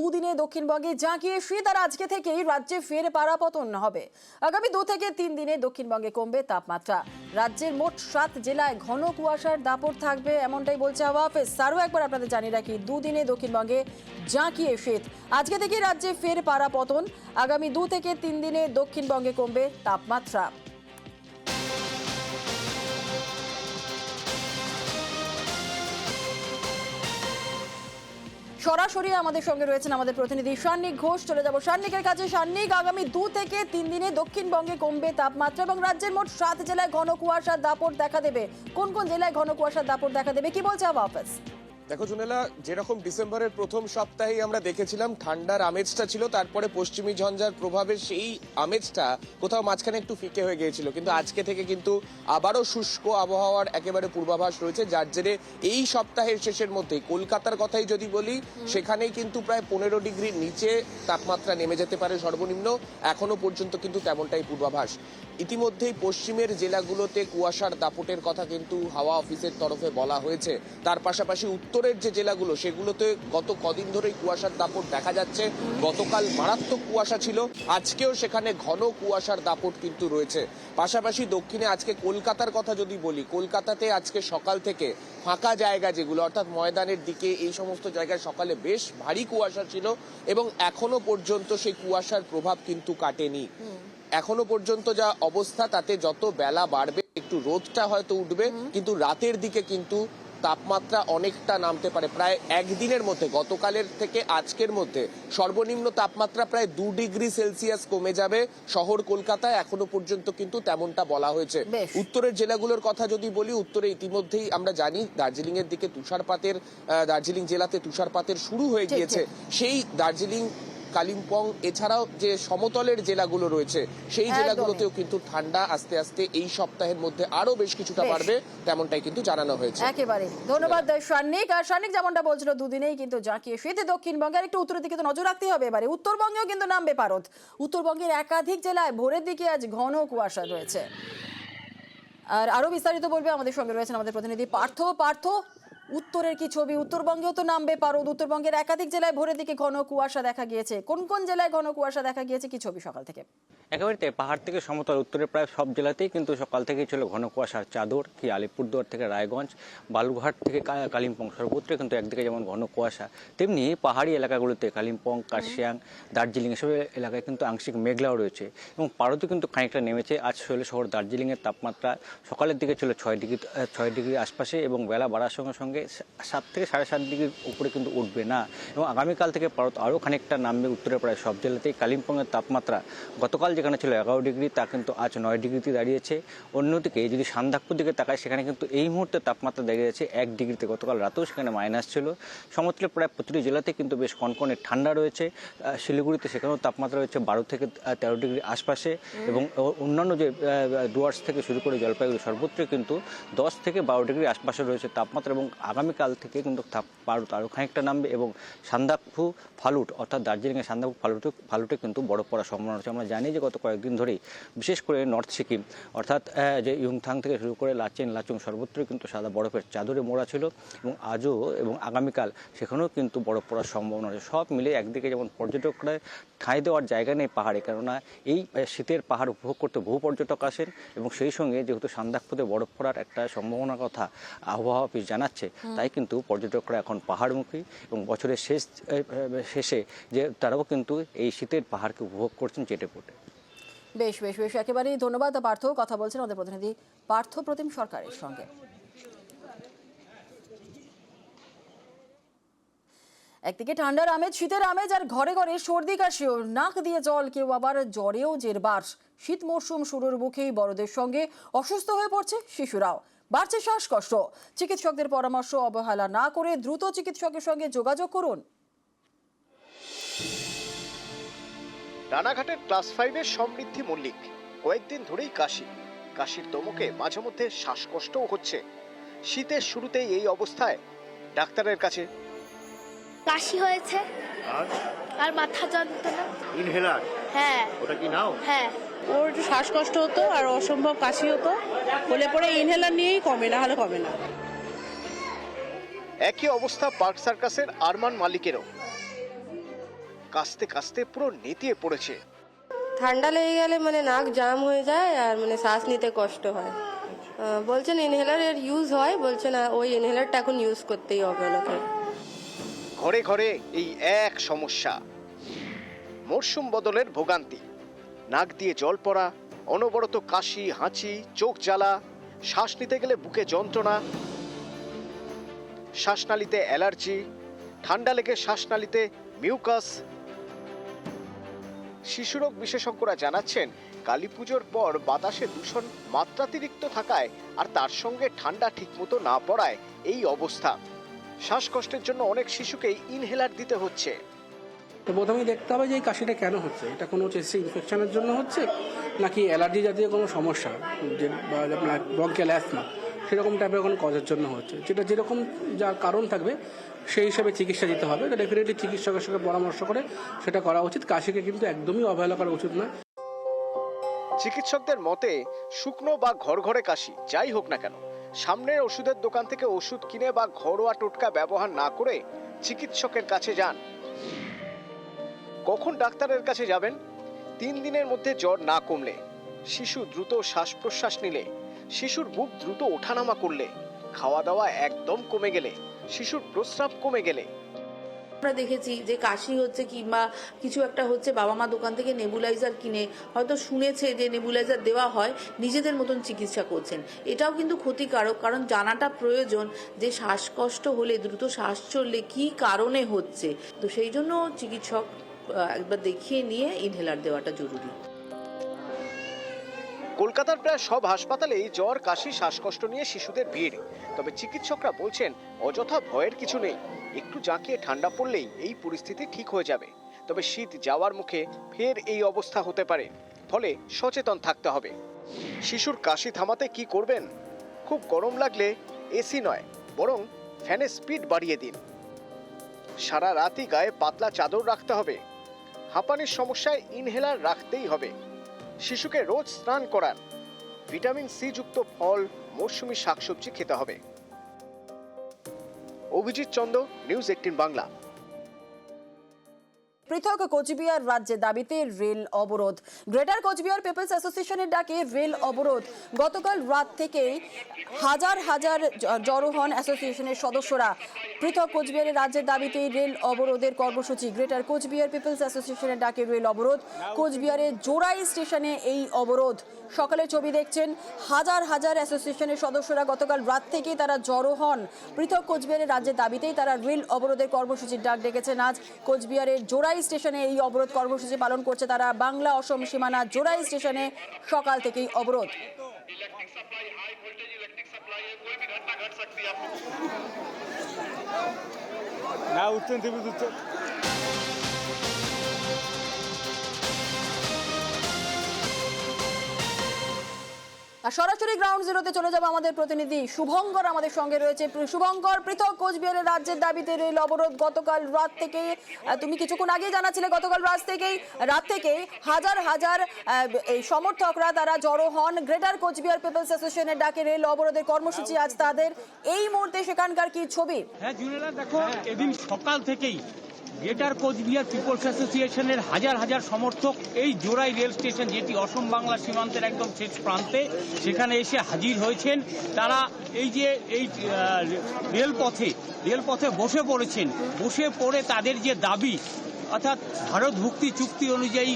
দুদিনে দক্ষিণবঙ্গে জাঁকিয়ে শীত আর আজকে থেকেই রাজ্যে ফের পারাপতন হবে। আগামী 2 থেকে 3 দিনে দক্ষিণবঙ্গে কমবে তাপমাত্রা। রাজ্যের মোট 7 জেলায় ঘন কুয়াশার দাপট থাকবে, এমনটাই বলছে আবহাওয়া অফিস। আরও একবার আপনাদের জানিয়ে রাখি, দুদিনে দক্ষিণবঙ্গে জাঁকিয়ে শীত। আজকে থেকেই রাজ্যে ফের পারাপতন। আগামী 2 থেকে 3 দিনে দক্ষিণবঙ্গে কমবে তাপমাত্রা। সরাসরি আমাদের সঙ্গে রয়েছেন আমাদের প্রতিনিধি সান্নিক ঘোষ। চলে যাব সান্নিকের কাছে। সান্নিক, আগামী 2 থেকে 3 দিনে দক্ষিণবঙ্গে কমবে তাপমাত্রা এবং রাজ্যের মোট 7 জেলায় ঘন কুয়াশার দাপট দেখা দেবে। কোন কোন জেলায় ঘন কুয়াশার দাপট দেখা দেবে, কি বলছে আবহাওয়া অফিস? দেখো জুনেলা, যেরকম ডিসেম্বরের প্রথম সপ্তাহেই আমরা দেখেছিলাম ঠান্ডার আমেজটা ছিল, তারপরে পশ্চিমী ঝঞ্ঝার প্রভাবে সেই আমেজটা কোথাও মাঝখানে একটু ফিকে হয়ে গিয়েছিল, কিন্তু আজকে থেকে কিন্তু আবারও শুষ্ক আবহাওয়ার একেবারে পূর্বাভাস রয়েছে, যার জেরে এই সপ্তাহের শেষের মধ্যেই কলকাতার কথাই যদি বলি, সেখানেই কিন্তু প্রায় 15 ডিগ্রির নিচে তাপমাত্রা নেমে যেতে পারে সর্বনিম্ন। এখনো পর্যন্ত কিন্তু তেমনটাই পূর্বাভাস। ইতিমধ্যেই পশ্চিমের জেলাগুলোতে কুয়াশার দাপটের কথা কিন্তু হাওয়া অফিসের তরফে বলা হয়েছে। তার পাশাপাশি উত্তরের যে জেলাগুলো, সেগুলোতে গত কদিন ধরেই কুয়াশার দাপট দেখা যাচ্ছে। গতকাল মারাত্মক কুয়াশা ছিল, আজকেও সেখানে ঘন কুয়াশার দাপট কিন্তু রয়েছে। পাশাপাশি দক্ষিণে আজকে কলকাতার কথা যদি বলি, কলকাতাতে আজকে সকাল থেকে ফাঁকা জায়গা যেগুলো, অর্থাৎ ময়দানের দিকে, এই সমস্ত জায়গায় সকালে বেশ ভারী কুয়াশা ছিল এবং এখনো পর্যন্ত সেই কুয়াশার প্রভাব কিন্তু কাটেনি। এখনো পর্যন্ত যা অবস্থা, তাতে যত বেলা বাড়বে একটু রোদটা হয়তো উঠবে, কিন্তু রাতের দিকে কিন্তু তাপমাত্রা অনেকটা নামতে পারে। প্রায় একদিনের মধ্যে, গতকালের থেকে আজকের মধ্যে সর্বনিম্ন তাপমাত্রা প্রায় 2 ডিগ্রি সেলসিয়াস কমে যাবে শহর কলকাতায়। এখনো পর্যন্ত কিন্তু তেমনটা বলা হয়েছে। উত্তরের জেলাগুলোর কথা যদি বলি, উত্তরে ইতিমধ্যেই আমরা জানি দার্জিলিং এর দিকে দার্জিলিং জেলাতে তুষারপাতের শুরু হয়ে গিয়েছে। সেই দার্জিলিং, কালিম্পং এছাড়াও যে সমতলের জেলাগুলো রয়েছে, সেই জেলাগুলোতেও কিন্তু ঠান্ডা আস্তে আস্তে এই সপ্তাহের মধ্যে আরো বেশ কিছুটা বাড়বে, তেমনটাই কিন্তু জানানো হয়েছে। একেবারে ধন্যবাদ সান্নিক। আর সান্নিক যেমনটা বলছিল, দুদিনেই কিন্তু জাঁকিয়ে শীতে দক্ষিণবঙ্গে। আর একটু উত্তরের দিকে তো নজর রাখতে হবে। এবারে উত্তরবঙ্গেও কিন্তু নামবে পারদ। উত্তরবঙ্গের একাধিক জেলায় ভোরের দিকে আজ ঘন কুয়াশা রয়েছে। আর আরো বিস্তারিত বলবে আমাদের সঙ্গে রয়েছেন আমাদের প্রতিনিধি পার্থ। উত্তরের কি ছবি? উত্তরবঙ্গেও তো নামবে পারদ। উত্তরবঙ্গের একাধিক জেলায় ভোরের দিকে ঘন কুয়াশা দেখা গিয়েছে। কোন কোন জেলায় ঘন কুয়াশা দেখা গিয়েছে, কি ছবি সকাল থেকে? একেবারে পাহাড় থেকে সমতল উত্তরের প্রায় সব জেলাতেই কিন্তু সকাল থেকেই ছিল ঘন কুয়াশার চাদর। কি আলিপুরদুয়ার থেকে রায়গঞ্জ, বালুরঘাট থেকে কালিম্পং, সর্বত্র কিন্তু একদিকে যেমন ঘন কুয়াশা, তেমনি পাহাড়ি এলাকাগুলোতে কালিম্পং, কার্শিয়াং, দার্জিলিং এসব এলাকায় কিন্তু আংশিক মেঘলাও রয়েছে এবং পারদও কিন্তু খানিকটা নেমেছে। আজ শহর দার্জিলিংয়ের তাপমাত্রা সকালের দিকে ছিল 6 ডিগ্রি আশপাশে এবং বেলা বাড়ার সঙ্গে সঙ্গে 7 থেকে 7.5 ডিগ্রির উপরে কিন্তু উঠবে না এবং আগামীকাল থেকে পারদ আরও খানিকটা নামবে উত্তরের প্রায় সব জেলাতেই। কালিম্পংয়ের তাপমাত্রা গতকাল যেখানে ছিল 11 ডিগ্রি, তা কিন্তু আজ 9 ডিগ্রিতে দাঁড়িয়েছে। অন্যদিকে যদি সান্দাকপুর দিকে তাকায়, সেখানে কিন্তু এই মুহূর্তে তাপমাত্রা দাঁড়িয়েছে 1 ডিগ্রিতে। গতকাল রাতেও সেখানে মাইনাস ছিল। সমতলের প্রায় প্রতিটি জেলাতে কিন্তু বেশ কনকনে ঠান্ডা রয়েছে। শিলিগুড়িতে সেখানেও তাপমাত্রা রয়েছে 12 থেকে 13 ডিগ্রি আশপাশে এবং অন্যান্য যে ডুয়ার্স থেকে শুরু করে জলপাইগুড়ি, সর্বত্র কিন্তু 10 থেকে 12 ডিগ্রি আশপাশে রয়েছে তাপমাত্রা এবং আগামীকাল থেকে কিন্তু পারদ আরও খানিকটা নামবে এবং সান্দাকফু ফালুট, অর্থাৎ দার্জিলিংয়ের সান্দাকফু ফালুটে কিন্তু বরফ পড়ার সম্ভাবনা রয়েছে। আমরা জানি যে গত কয়েকদিন ধরেই বিশেষ করে নর্থ সিকিম, অর্থাৎ যে ইয়ুংথাং থেকে শুরু করে লাচেন, লাচুং, সর্বত্রই কিন্তু সাদা বরফের চাদরে মোড়া ছিল এবং আজও এবং আগামীকাল সেখানেও কিন্তু বরফ পড়ার সম্ভাবনা রয়েছে। সব মিলে একদিকে যেমন পর্যটকরা ঠাঁই দেওয়ার জায়গা নেই পাহাড়ে, কেননা এই শীতের পাহাড় উপভোগ করতে বহু পর্যটক আসেন এবং সেই সঙ্গে যেহেতু সান্দাকফুতে বরফ পড়ার একটা সম্ভাবনার কথা আবহাওয়া অফিস জানাচ্ছে, তাই কিন্তু পর্যটকরা এখন পাহাড়মুখী এবং বছরের শেষে যে তারাও কিন্তু এই শীতের পাহাড়কে উপভোগ করছেন চেটেপুটে। বেশ, একেবারেই ধন্যবাদ পার্থ। কথা বলছেন আমাদের প্রতিনিধি পার্থ প্রতিম সরকারের সঙ্গে। একদিকে ঠান্ডার আমেজ, শীতের আমেজ, আর ঘরে ঘরে সর্দি কাশিও, নাক দিয়ে জল, কেউ আবার জ্বরেও জেরবার। শীত মরশুম শুরুর মুখেই বড়দের সঙ্গে অসুস্থ হয়ে পড়ছে শিশুরাও। বাড়ছে শ্বাসকষ্ট। চিকিৎসকদের পরামর্শ অবহেলা না করে দ্রুত চিকিৎসকের সঙ্গে যোগাযোগ করুন। রানাঘাটের ক্লাস 5-এর সমৃদ্ধি মল্লিক কয়েকদিন ধরেই কাশির দমকে মাঝে মধ্যে শ্বাসকষ্টও হচ্ছে। শীতের শুরুতেই এই অবস্থায় ডাক্তারের কাছে। কাশি হয়েছে আর মাথা যন্ত্রণা। ইনহেলার? হ্যাঁ। ওটা কি নাও? হ্যাঁ। ওর একটু শ্বাসকষ্ট হতো আর অসম্ভব কাশি হতো, বলে পরে ইনহেলার নিয়েই কমে, না হলে কমে না। একই অবস্থা পার্ক সার্কাসের আরমান মালিকেরও। কাশতে কাশতে পুরো নেতিয়ে পড়েছে। ঠান্ডা লেগে গেলে মানে নাক জাম হয়ে যায় আর মানে শ্বাস নিতে কষ্ট হয়। বলছেন ইনহেলার এর ইউজ হয়, বলছে না ওই ইনহেলারটা এখন ইউজ করতেই হবে ওনাকে। ঘরে ঘরে এই এক সমস্যা, মরশুম বদলের ভোগান্তি, নাক দিয়ে জল পড়া, অনবরত কাশি, হাঁচি, চোখ জ্বালা, শ্বাস নিতে গেলে বুকে যন্ত্রণা, শ্বাসনালীতে অ্যালার্জি, ঠান্ডা লেগে শ্বাসনালীতে মিউকাস। শিশুরোগ বিশেষজ্ঞরা জানাচ্ছেন কালীপুজোর পর বাতাসে দূষণ মাত্রাতিরিক্ত থাকায় আর তার সঙ্গে ঠান্ডা ঠিকমতো না পড়ায় এই অবস্থা। শ্বাসকষ্টের জন্য অনেক শিশুকেই ইনহেলার দিতে হচ্ছে। তো প্রথমেই দেখতে হবে যে এই কাশিটা কেন হচ্ছে, এটা কোনো চেস্ট ইনফেকশনের জন্য হচ্ছে নাকি অ্যালার্জি জাতীয় কোনো সমস্যা, যে ব্রঙ্কিয়াল অ্যাসমা সেরকম টাইপের কোনো কজের জন্য হচ্ছে। যেটা যেরকম যা কারণ থাকবে সেই হিসাবে চিকিৎসা দিতে হবে। তো ডেফিনেটলি চিকিৎসকের সঙ্গে পরামর্শ করে সেটা করা উচিত। কাশিকে কিন্তু একদমই অবহেলা করা উচিত নয়। চিকিৎসকদের মতে শুকনো বা ঘরঘরে কাশি যাই হোক না কেন, সামনের ওষুধের দোকান থেকে ওষুধ কিনে বা ঘরোয়া টোটকা ব্যবহার না করে চিকিৎসকের কাছে যান। কখন ডাক্তারের কাছে যাবেন? 3 দিনের মধ্যে জ্বর না কমলে, শিশু দ্রুত শ্বাস প্রশ্বাস নিলে, শিশুর বুক দ্রুত ওঠানামা করলে, খাওয়া দাওয়া একদম কমে গেলে, শিশুর প্রস্রাব কমে গেলে। আমরা দেখেছি যে কাশি হচ্ছে কিংবা কিছু একটা হচ্ছে, বাবা মা দোকান থেকে নেবুলাইজার কিনে হয়তো শুনেছে যে নেবুলাইজার দেওয়া হয়, নিজেদের মতন চিকিৎসা করছেন। এটাও কিন্তু ক্ষতিকারক, কারণ জানাটা প্রয়োজন যে শ্বাসকষ্ট হলে, দ্রুত শ্বাস চললে কি কারণে হচ্ছে। তো সেই জন্য চিকিৎসক একবার দেখিয়ে নিয়ে ইনহেলার দেওয়াটা জরুরি। কলকাতার প্রায় সব হাসপাতালেই জ্বর, কাশি, শ্বাসকষ্ট নিয়ে শিশুদের ভিড়। তবে চিকিৎসকরা বলছেন অযথা ভয়ের কিছু নেই, একটু জাঁকিয়ে ঠান্ডা পড়লেই এই পরিস্থিতি ঠিক হয়ে যাবে। তবে শীত যাওয়ার মুখে ফের এই অবস্থা হতে পারে, ফলে সচেতন থাকতে হবে। শিশুর কাশি থামাতে কি করবেন? খুব গরম লাগলে এসি নয়, বরং ফ্যানের স্পিড বাড়িয়ে দিন। সারা রাতই গায়ে পাতলা চাদর রাখতে হবে। হাঁপানির সমস্যায় ইনহেলার রাখতেই হবে। শিশুকে রোজ স্নান করান। ভিটামিন সি যুক্ত ফল, মৌসুমী শাকসবজি খেতে হবে। অভিজিৎ চন্দ, নিউজ 18 বাংলা। পৃথক কোচবিহার রাজ্যে দাবিতে রেল অবরোধ। গ্রেটার কোচবিহার পিপলস অ্যাসোসিয়েশনের ডাকে রেল অবরোধ। গতকাল রাত থেকেই হাজার হাজার জড়ো হন অ্যাসোসিয়েশনের সদস্যরা। পৃথক কোচবিহারের রাজ্যের দাবিতে রেল অবরোধের কর্মসূচি। গ্রেটার কোচবিহার পিপলস অ্যাসোসিয়েশনের ডাকে রেল অবরোধ। কোচবিহারের জোড়াই স্টেশনে এই অবরোধ। সকালে ছবি দেখছেন, হাজার হাজার অ্যাসোসিয়েশনের সদস্যরা গতকাল রাত থেকেই তারা জড়ো হন। পৃথক কোচবিহারের রাজ্যের দাবিতেই তারা রেল অবরোধের কর্মসূচির ডাক ডেকেছেন। আজ কোচবিহারের জোড়াই স্টেশনে এই অবরোধ কর্মসূচি পালন করছে তারা। বাংলা অসম সীমানা জোড়াই স্টেশনে সকাল থেকেই অবরোধ। না উঠছেন টিভি দিচ্ছে। আর সরাসরি গ্রাউন্ড জিরোতে চলে যাবো, আমাদের প্রতিনিধি শুভঙ্কর আমাদের সঙ্গে রয়েছে। শুভঙ্কর, পৃথক কোচবিহারের রাজ্যের দাবিতে রেল অবরোধ গতকাল রাত থেকে, তুমি কিছুক্ষণ আগেই জানাচ্ছিলে গতকাল রাত থেকেই হাজার হাজার এই সমর্থকরা তারা জড়ো হন। গ্রেটার কোচবিহার পিপলস অ্যাসোসিয়েশনের ডাকে রেল অবরোধের কর্মসূচি আজ তাদের। এই মুহূর্তে সেখানকার কি ছবি? হ্যাঁ জুনেলা, দেখো এদিন সকাল থেকেই গ্রেটার কোচবিহার পিপলস অ্যাসোসিয়েশনের হাজার হাজার সমর্থক এই জোড়াই রেল স্টেশন, যেটি অসম বাংলা সীমান্তের একদম শেষ প্রান্তে, সেখানে এসে হাজির হয়েছেন। তারা এই যে এই রেলপথে বসে পড়েছেন। বসে পড়ে তাদের যে দাবি, অর্থাৎ ভারত ভুক্তি চুক্তি অনুযায়ী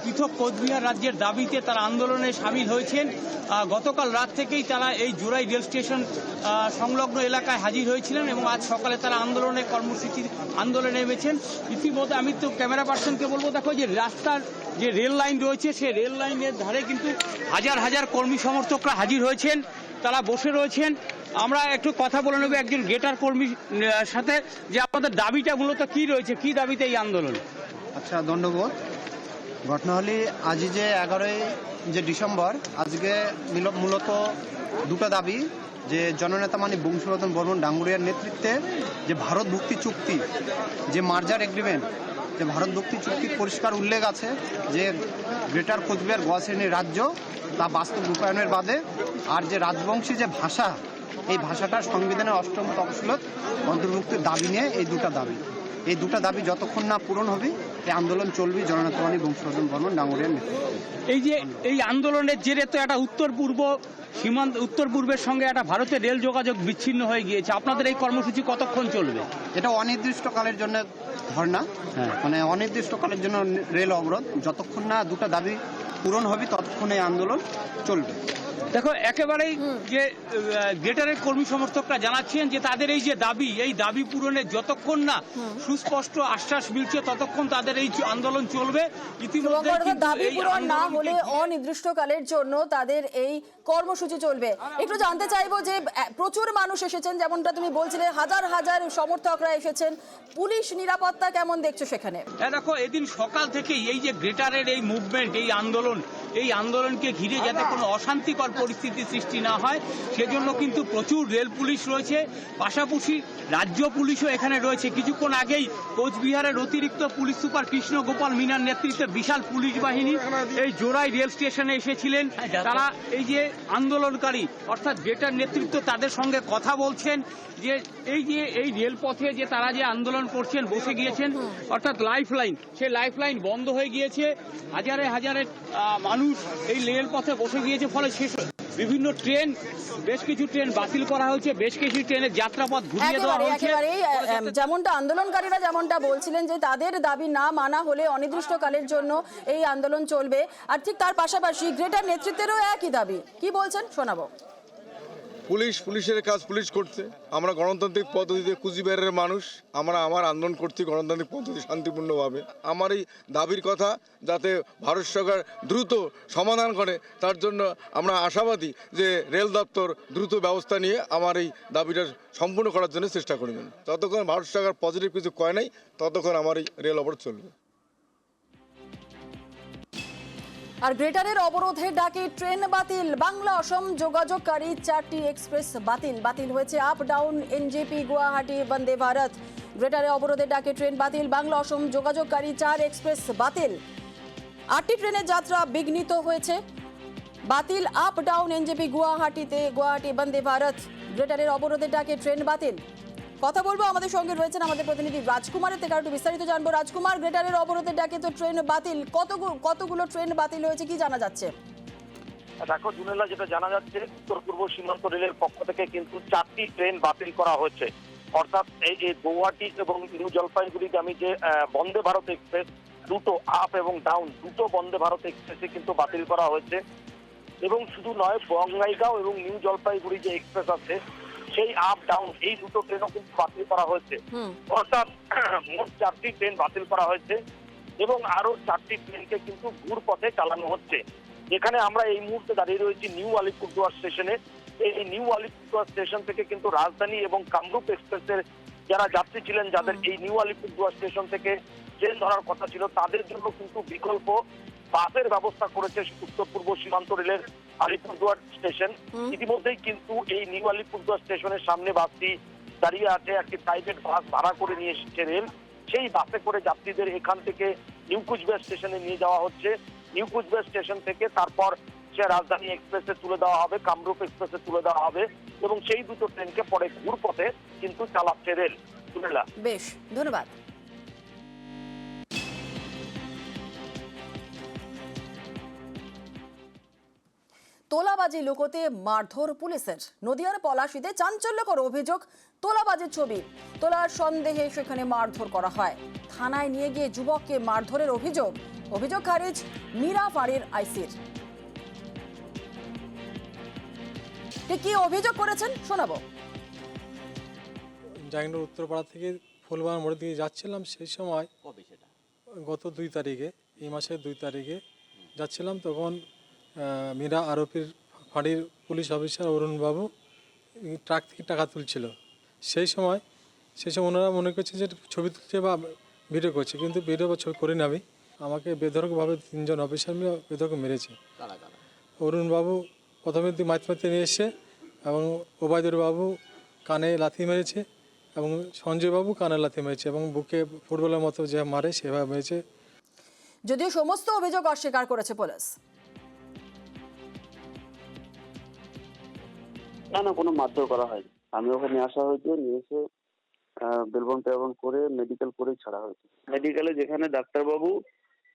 পৃথক কোচবিহার রাজ্যের দাবিতে তারা আন্দোলনে সামিল হয়েছেন। গতকাল রাত থেকেই তারা এই জোড়াই রেল স্টেশন সংলগ্ন এলাকায় হাজির হয়েছিলেন এবং আজ সকালে তারা আন্দোলনে নেমেছেন। ইতিমধ্যে আমি তো ক্যামেরা পার্সনকে বলবো, দেখো যে রাস্তার যে রেল লাইন রয়েছে সেই রেল লাইনের ধারে কিন্তু হাজার হাজার কর্মী সমর্থকরা হাজির হয়েছেন, তারা বসে রয়েছেন। আমরা একটু কথা বলে নেব একজন গ্রেটার কর্মীর সাথে, যে আপনাদের দাবিটা মূলত কি রয়েছে, কি দাবিতে এই আন্দোলন? আচ্ছা, ধন্যবাদ। ঘটনা হলে আজ যে 11 ডিসেম্বর, আজকে মূলত দুটো দাবি, যে জননেতা মাননীয় বংশীবর্ধন বর্মন ডাঙ্গুরিয়ার নেতৃত্বে যে ভারত ভুক্তি চুক্তি, যে মার্জার এগ্রিমেন্ট, যে ভারত ভুক্তি চুক্তির পরিষ্কার উল্লেখ আছে যে গ্রেটার কোচবিহার গ শ্রেণীর রাজ্য, তা বাস্তব রূপায়ণের বাদে। আর যে রাজবংশী যে ভাষা, এই ভাষাটার সংবিধানের 8ম তফসিলত অন্তর্ভুক্তির দাবি নিয়ে এই দুটো দাবি। এই দুটো দাবি যতক্ষণ না পূরণ হবে এই আন্দোলন চলবে জননেতা মানিক বংশীবর্ধন বর্মন ডাঙ্গুরিয়ার নেতৃত্বে। এই যে এই আন্দোলনের জেরে তো একটা উত্তর পূর্বের সঙ্গে একটা ভারতের রেল যোগাযোগ বিচ্ছিন্ন হয়ে গিয়েছে। আপনাদের এই কর্মসূচি কতক্ষণ চলবে? এটা অনির্দিষ্টকালের জন্য ধর্ণা, মানে অনির্দিষ্টকালের জন্য রেল অবরোধ। যতক্ষণ না দুটো দাবি পূরণ হবে ততক্ষণ এই আন্দোলন চলবে। দেখো, একেবারেই যে গ্রেটারের কর্মী সমর্থকরা জানাচ্ছেন যে তাদের এই যে দাবি, এই দাবি পূরণে যতক্ষণ না সুস্পষ্ট আশ্বাস মিলছে ততক্ষণ তাদের এই আন্দোলন চলবে। ইতিমধ্যে দাবি পূরণ না হলে অনির্দিষ্টকালের জন্য তাদের এই কর্মসূচি চলবে। একটু জানতে চাইবো যে প্রচুর মানুষ এসেছেন, যেমনটা তুমি বলছিলে, হাজার হাজার সমর্থকরা এসেছেন, পুলিশ নিরাপত্তা কেমন দেখছো সেখানে? দেখো, এদিন সকাল থেকেই এই যে গ্রেটারের এই মুভমেন্ট, এই আন্দোলনকে ঘিরে যাতে কোনো অশান্তিকর পরিস্থিতি সৃষ্টি না হয় সেজন্য কিন্তু প্রচুর রেল পুলিশ রয়েছে, পাশাপাশি রাজ্য পুলিশও এখানে রয়েছে। কিছুক্ষণ আগেই কোচবিহারের অতিরিক্ত পুলিশ সুপার কৃষ্ণ গোপাল মিনার নেতৃত্বে বিশাল পুলিশ বাহিনী এই জোড়াই রেল স্টেশনে এসেছিলেন। তারা এই যে আন্দোলনকারী অর্থাৎ গ্রেটার নেতৃত্ব তাদের সঙ্গে কথা বলছেন যে এই রেলপথে যে তারা যে আন্দোলন করছেন, বসে গিয়েছেন, অর্থাৎ লাইফলাইন, সেই লাইফলাইন বন্ধ হয়ে গিয়েছে। হাজারে হাজারে মানুষ এই রেলপথে বসে গিয়েছে, ফলে বিভিন্ন ট্রেন, বেশ কিছু ট্রেন বাতিল করা হয়েছে, বেশ কিছু ট্রেনের যাত্রাপথ ঘুরিয়ে দেওয়া হয়েছে। যেমনটা আন্দোলনকারীরা যেমনটা বলছিলেন যে তাদের দাবি না মানা হলে অনির্দিষ্টকালের জন্য এই আন্দোলন চলবে, আর ঠিক তার পাশাপাশি গ্রেটার নেতৃত্বেরও একই দাবি। কি বলছেন শোনাবো। পুলিশের কাজ পুলিশ করছে। আমরা গণতান্ত্রিক পদ্ধতিতে কুচবিহারের মানুষ, আমার আন্দোলন করছি গণতান্ত্রিক পদ্ধতি শান্তিপূর্ণভাবে। আমার এই দাবির কথা যাতে ভারত সরকার দ্রুত সমাধান করে তার জন্য আমরা আশাবাদী যে রেল দপ্তর দ্রুত ব্যবস্থা নিয়ে আমার এই দাবিটা সম্পূর্ণ করার জন্য চেষ্টা করবেন। যতক্ষণ ভারত সরকার পজিটিভ কিছু কয় নাই ততক্ষণ আমার এই রেল অবরোধ চলবে। আর গ্রেটারের অবরোধের ডাকে ট্রেন বাতিল, বাংলা অসম যোগাযোগকারী 4টি এক্সপ্রেস বাতিল হয়েছে। Up down NJP Guwahati Vande Bharat. গ্রেটারে অবরোধের ডাকে ট্রেন বাতিল, বাংলা অসম যোগাযোগকারী 4 এক্সপ্রেস বাতিল। 8টি ট্রেনের যাত্রা বিঘ্নিত হয়েছে। বাতিল up down NJP Guwahati Vande Bharat. গ্রেটারের অবরোধের ডাকে ট্রেন বাতিল। কথা বলবো, আমাদের সঙ্গে রয়েছেন আমাদের প্রতিনিধি রাজকুমারের থেকে একটু বিস্তারিত জানবো। রাজকুমার, গ্রেটারের অবরোধের ডাকে তো ট্রেন বাতিল, কতগুলো ট্রেন বাতিল হয়েছে, কি জানা যাচ্ছে? দেখো জুনেলা, যেটা জানা যাচ্ছে উত্তর পূর্ব সীমান্ত রেলের পক্ষ থেকে কিন্তু 4টি ট্রেন বাতিল করা হয়েছে। অর্থাৎ এই গৌহাটি এবং নিউ জলপাইগুড়িগামী যে বন্দে ভারত এক্সপ্রেস, দুটো আপ এবং ডাউন দুটো বন্দে ভারত এক্সপ্রেসে কিন্তু বাতিল করা হয়েছে। এবং শুধু নয়, বঙ্গাইগাঁও এবং নিউ জলপাইগুড়ি যে এক্সপ্রেস আছে সেই আপ ডাউন এই দুটো ট্রেনও কিন্তু বাতিল করা হয়েছে। অর্থাৎ মোট 4টি ট্রেন বাতিল করা হয়েছে এবং আরো 4টি ট্রেনকে কিন্তু ঘুর পথে চালানো হচ্ছে। এখানে আমরা এই মুহূর্তে দাঁড়িয়ে রয়েছি নিউ আলিপুরদুয়ার স্টেশনে। এই নিউ আলিপুরদুয়ার স্টেশন থেকে কিন্তু রাজধানী এবং কামরূপ এক্সপ্রেসের যারা যাত্রী ছিলেন, যাদের এই নিউ আলিপুরদুয়ার স্টেশন থেকে ট্রেন ধরার কথা ছিল, তাদের জন্য কিন্তু বিকল্প বাসের ব্যবস্থা করেছে উত্তর পূর্ব সীমান্ত রেলের আলিপুরদুয়ার স্টেশন। ইতিমধ্যেই কিন্তু এই নিউ আলিপুরদুয়ার স্টেশনের সামনে বাসটি দাঁড়িয়ে আছে। একটি প্রাইভেট বাস ভাড়া করে নিয়ে এসেছে রেল। সেই বাসে করে যাত্রীদের এখান থেকে নিউ কুচবিহার স্টেশনে নিয়ে যাওয়া হচ্ছে। নিউ কুচবিহার স্টেশন থেকে তারপর সে রাজধানী এক্সপ্রেসে তুলে দেওয়া হবে, কামরূপ এক্সপ্রেসে তুলে দেওয়া হবে এবং সেই দুটো ট্রেনকে পরে ঘুর পথে কিন্তু চালাচ্ছে রেল। বেশ, ধন্যবাদ। তোলাবাজি লুকোতে মারধর পুলিশের। নদিয়ার পলাশীতে চাঞ্চল্যকর অভিযোগ, তোলাবাজির ছবি তোলার সন্দেহে সেখানে মারধর করা হয়। থানায় নিয়ে গিয়ে যুবককে মারধরের অভিযোগ খারিজ মীরাফাড়ির আইসির। কি অভিযোগ করেছেন শোনাবো। জাগিনগর উত্তরপাড়া থেকে ফুলবাগান মোড়ের দিকে যাচ্ছিলাম, সেই সময় গত 2 তারিখে, এই মাসের 2 তারিখে যাচ্ছিলাম, তখন মীরা আরোপির ফাঁড়ির পুলিশ অফিসার অরুণবাবু ট্রাক থেকে টাকা তুলছিল। সেই সময় ওনারা মনে করছে যে ছবি তুলছে বা ভিডিও করছে, কিন্তু ভিডিও বা ছবি করি না আমি। আমাকে বেধড়কভাবে 3 জন অফিসার মিলে বেধড়ক মেরেছে। অরুণবাবু প্রথমে মাইতে নিয়ে এসছে এবং ওবায়দুর বাবু কানে লাথি মেরেছে এবং সঞ্জয় বাবু কানে লাথি মেরেছে এবং বুকে ফুটবলের মতো যে মারে সেভাবে মেরেছে। যদিও সমস্ত অভিযোগ অস্বীকার করেছে পুলিশ। না, কোনো মারধর করা হয়নি। আমি ওখানে আসা হয়েছে, নিয়ে এসে বেলবন টেলবন করে মেডিকেল করেই ছাড়া হয়েছে। মেডিকেলে যেখানে ডাক্তারবাবু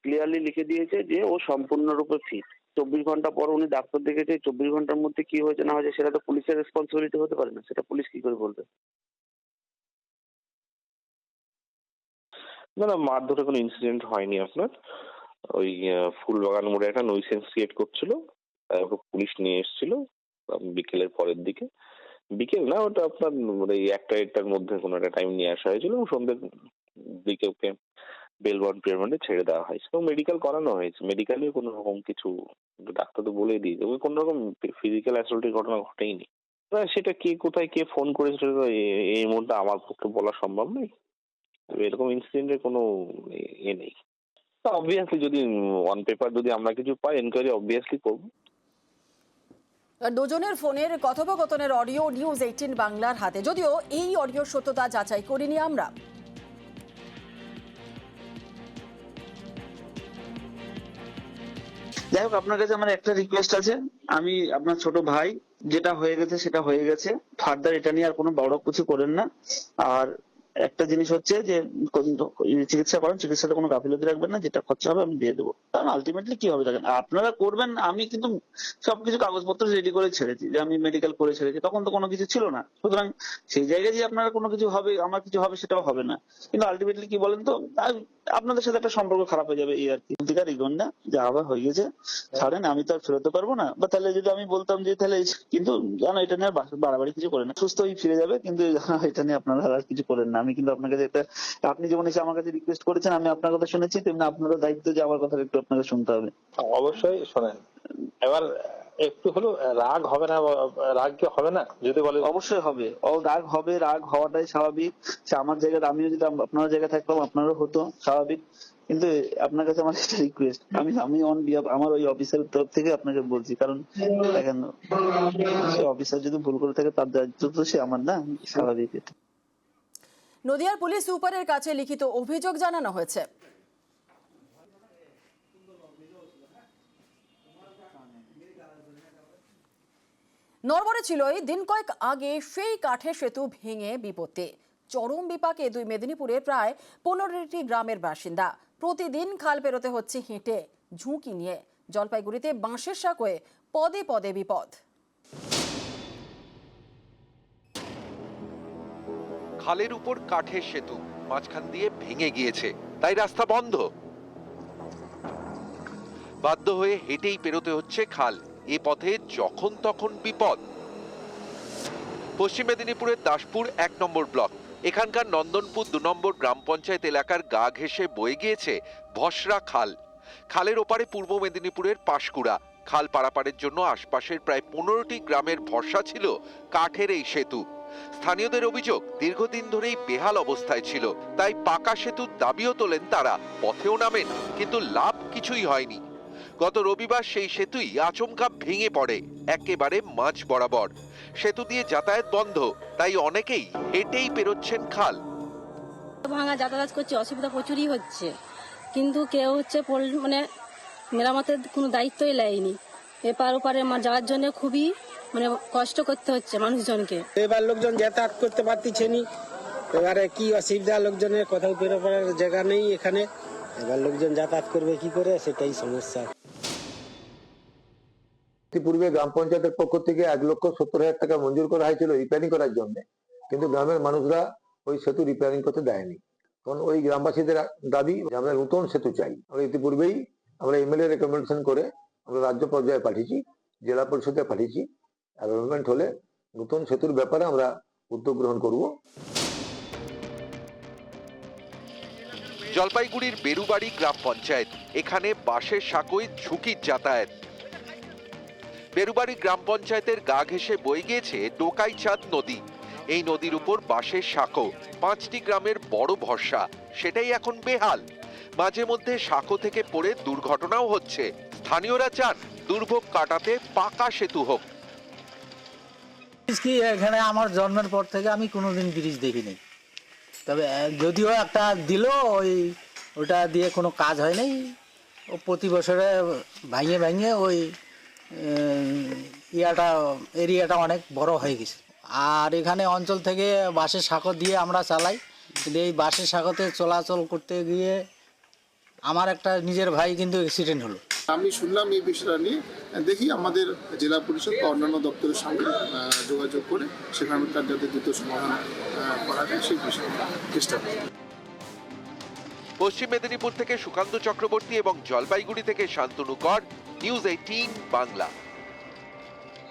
ক্লিয়ারলি লিখে দিয়েছে যে ও সম্পূর্ণরূপে ফিট। 24 ঘন্টা পর উনি ডাক্তার দেখেছে, 24 ঘন্টার মধ্যে কি হয়েছে না হয়েছে সেটা তো পুলিশের রেসপন্সিবিলিটি হতে পারে না, সেটা পুলিশ কি করে বলবে? না না, মারধরের কোনো ইনসিডেন্ট হয়নি আপনার। ওই ফুলবাগান মোড়ে একটা নইসেন্স ক্রিয়েট করছিল, ওকে পুলিশ নিয়ে এসেছিল বিকেলের পরের দিকে। বিকেল না, ওটা আপনার এই 1টা-1টার মধ্যে কোনো একটা টাইম নিয়ে আসা হয়েছিল এবং সন্ধ্যের দিকে ওকে বেলবন পেরবন্ডে ছেড়ে দেওয়া হয়েছে এবং মেডিকেল করানো হয়েছে। মেডিকেলে কোনো রকম কিছু, ডাক্তার তো বলেই দিয়েছে ওকে কোনো রকম ফিজিক্যাল অ্যাসল্টের ঘটনা ঘটেইনি। সেটা কে কোথায় কে ফোন করেছিল এই মুহূর্তে আমার পক্ষে বলা সম্ভব নয়। এরকম ইনসিডেন্টের কোনো নেই। অবভিয়াসলি যদি অন পেপার যদি আমরা কিছু পাই এনকোয়ারি অবভিয়াসলি করবো। দুজনের ফোনের কথোপকথনের অডিও নিউজ 18 বাংলার হাতে, যদিও এই অডিও সত্যতা যাচাই করিনি আমরা। যাই হোক, আপনার কাছে আমার একটা রিকোয়েস্ট আছে, আমি আপনার ছোট ভাই, যেটা হয়ে গেছে সেটা হয়ে গেছে, ফার্দার এটা নিয়ে আর কোনো বড় কিছু করেন না। আর একটা জিনিস হচ্ছে যে চিকিৎসা করেন, চিকিৎসাতে কোনো গাফিলতি রাখবেন না, যেটা খরচা হবে আমি দিয়ে দেবো। কারণ আলটিমেটলি কি হবে দেখেন, আপনারা করবেন, আমি কিন্তু সবকিছু কাগজপত্র রেডি করে ছেড়েছি, যে আমি মেডিকেল করে ছেড়েছি, তখন তো কোনো কিছু ছিল না। সুতরাং সেই জায়গায় যে আপনারা কোনো কিছু হবে, আমার কিছু হবে, সেটাও হবে না। কিন্তু আলটিমেটলি কি বলেন তো, আপনাদের সাথে একটা সম্পর্ক খারাপ হয়ে যাবে এই আর কি। ইগন না, যা আবার হয়ে গেছে ছাড়েন, আমি তো আর ফেরোতে পারবো না। বা তাহলে যদি আমি বলতাম যে তাহলে, কিন্তু জানো এটা নিয়ে বাড়াবাড়ি কিছু করে না, সুস্থ হয়ে ফিরে যাবে, কিন্তু এটা নিয়ে আপনারা আর কিছু করেন না। আমি কিন্তু আপনার কাছে একটা, আপনি যেমন এসে আমার কাছে রিকোয়েস্ট করেছেন, আমি আপনার কথা শুনেছি, তেমনি আপনারও দায়িত্ব যে আমার কথা একটু আপনাকে শুনতে হবে। অবশ্যই শোনেন, এবার একটু হলো রাগ হবে না, রাগ কি হবে না যদি বলে? অবশ্যই হবে, রাগ হবে, রাগ হওয়াটাই স্বাভাবিক। সে আমার জায়গায়, আমিও যদি আপনার জায়গায় থাকতাম আপনারও হতো, স্বাভাবিক। কিন্তু আপনার কাছে আমার একটা রিকোয়েস্ট, আমি অন বিহাফ আমার ওই অফিসারের তরফ থেকে আপনাকে বলছি, কারণ দেখেন অফিসার যদি ভুল করে থাকে তার দায়িত্ব তো সে আমার না, স্বাভাবিক। নদিয়ার পুলিশ সুপারের কাছে লিখিত অভিযোগ জানানো হয়েছে। নড়বড়ে ছিল এই দিন কয়েক আগে সেই কাঠের সেতু ভেঙে বিপত্তি। চরম বিপাকে দুই মেদিনীপুরের প্রায় 15টি গ্রামের বাসিন্দা। প্রতিদিন খাল পেরোতে হচ্ছে হেঁটে, ঝুঁকি নিয়ে। জলপাইগুড়িতে বাঁশের সাঁকোয় পদে পদে বিপদ। খালের উপর কাঠের সেতু মাঝখান দিয়ে ভেঙে গিয়েছে, তাই রাস্তা বন্ধ। বাধ্য হয়ে হেঁটেই পেরোতে হচ্ছে খাল। এ পথে যখন তখন বিপদ। পশ্চিম মেদিনীপুরের দাসপুর 1 নম্বর ব্লক, এখানকার নন্দনপুর 2 নম্বর গ্রাম পঞ্চায়েত এলাকার গা ঘেঁষে বয়ে গিয়েছে ভসরা খাল। খালের ওপারে পূর্ব মেদিনীপুরের পাশকুড়া। খাল পারাপারের জন্য আশপাশের প্রায় 15টি গ্রামের ভরসা ছিল কাঠের এই সেতু। স্থানীয়দের অভিযোগ, দীর্ঘদিন ধরেই বেহাল অবস্থায় ছিল, তাই পাকা সেতুর দাবিও তোলেন তারা। পথেও নামেন, কিন্তু লাভ কিছুই হয়নি। গত রবিবার সেই সেতুই আচমকা ভেঙে পড়ে একেবারে মাঝ বরাবর। সেতু দিয়ে যাতায়াত বন্ধ, তাই অনেকেই হেঁটেই পেরোচ্ছেন খাল। ভাঙা যাতায়াত করছে, অসুবিধা প্রচুরই হচ্ছে, কিন্তু কেউ মানে মেরামতের কোনো দায়িত্বই নেয়নি। এপার ওপারে যাওয়ার জন্য খুবই কষ্ট করতে হচ্ছে মানুষজনকে। এবার লোকজন যাতায়াত করতে পারতেছে নি, এবারে কি অসুবিধা, লোকজনের কোথাও বেরোবার জায়গা নেই এখানে, এবার লোকজন যাতায়াত করবে কি করে, সেটাই সমস্যা। পূর্বে গ্রাম পঞ্চায়েতের পক্ষ থেকে 1,70,000 টাকা মঞ্জুর করা হয়েছিল রিপেয়ারিং করার জন্য, কিন্তু গ্রামের মানুষরা ওই সেতু রিপেয়ারিং করতে দেয়নি। কারণ ওই গ্রামবাসীদের দাবি যে আমরা নতুন সেতু চাই। আমরা ইতিপূর্বেই আমরা এমএলএ রেকমেন্ডেশন করে আমরা রাজ্য পর্যায়ে পাঠিয়েছি, জেলা পরিষদে পাঠিয়েছি। অ্যামেন্ডমেন্ট হলে নতুন সেতুর ব্যাপারে আমরা উদ্যোগ গ্রহণ করব। জলপাইগুড়ির বেরুবাড়ি গ্রাম পঞ্চায়েত, এখানে বাঁশের সাঁকোয় ঝুঁকির যাতায়াত। বেরুবাড়ি গ্রাম পঞ্চায়েতের গা ঘেঁষে বয়ে গিয়েছে টোকাইচাঁদ নদী। এই নদীর উপর বাঁশের সাঁকো, 5টি গ্রামের বড় ভরসা, সেটাই এখন বেহাল। মাঝে মধ্যে সাঁকো থেকে পড়ে দুর্ঘটনাও হচ্ছে। স্থানীয়রা চান দুর্ভোগ কাটাতে পাকা সেতু হোক। এখানে আমার জন্মের পর থেকে আমি কোনোদিন ব্রিজ দেখিনি, তবে যদিও একটা দিল, ওটা দিয়ে কোনো কাজ হয় নাই। ও প্রতি বছরে ভাঙে ওই এরিয়াটা অনেক বড় হয়ে গেছে, আর এখানে অঞ্চল থেকে বাসের সাঁকো দিয়ে আমরা চালাই, কিন্তু এই বাসের সাঁকোতে চলাচল করতে গিয়ে আমার একটা নিজের ভাই কিন্তু অ্যাক্সিডেন্ট হলো। আমি শুনলাম এই বিষয়টা নিয়ে, দেখি আমাদের জেলা পরিষদ বা অন্যান্য দপ্তরের সঙ্গে যোগাযোগ করে সেখানকার যাতে দ্রুত সমাধান করা যায় সেই বিষয়ে চেষ্টা করি। পশ্চিম মেদিনীপুর থেকে সুকান্ত চক্রবর্তী এবং জলপাইগুড়ি থেকে শান্তনু কর, নিউজ 18 বাংলা।